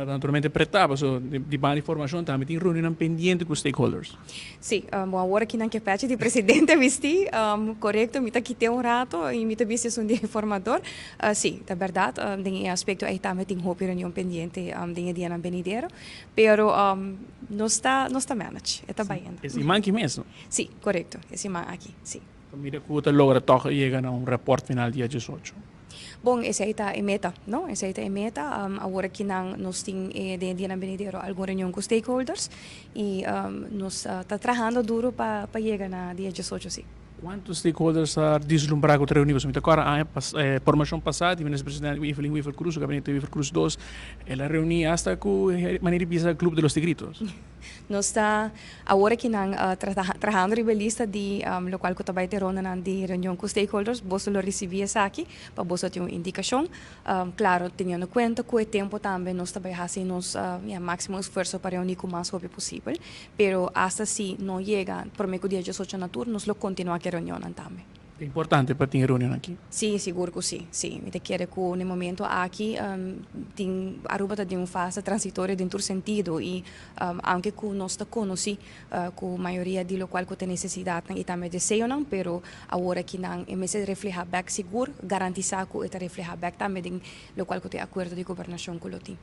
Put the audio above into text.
Naturalmente pretava, so, di bani informação também tem reunião pendiente com stakeholders. Sim, agora que não que parte de presidente visti, correto, mita que tem rato e mita visti um dia informador, sim, da verdade, tem aspecto aí também tem roupa reunião pendiente, tem dia na benidero, pero não está manage, está baiando. Esse manque mesmo. Sim, correto, esse man aqui, sim. Mira que você logra toch chegar a report final dia 18. Bom, esse aí está em meta, não? Esse aí está em meta. Agora que nós temos de dia na benidero alguma reunião com stakeholders e nós está trabalhando duro para chegar na dia 18, sim. Quantos stakeholders are deslumbrados com reuniões? Então, agora, a formação passada, o presidente Evelyn Weaver Cruz, o gabinete Weaver Cruz 2, ela reuniu hasta com a maneira de o Clube de los Tigritos. Nós está agora que nós trabalhando em lista de local que está vai ter na de reunião com stakeholders, você lo recebia aqui para você ter uma indicação. Claro, tendo em conta que o tempo também nós está vai fazer nos máximo esforço para reunir o mais rápido possível, pero hasta se não chega por meio dia 18 na turno, nós lo continuamos a reunião também. É importante para ter reunião aqui. Sim, seguro que sim. Sim, me quero que no momento aqui tem Aruba tem uma fase transitória dentro do sentido e aunque que nós está conheci com a maioria de lo qual que tem necessidade e também desejo não, pero agora que não em vez de reflejar back seguro, garantizar que está reflejar back também lo qual que tem acordo de governação com o time.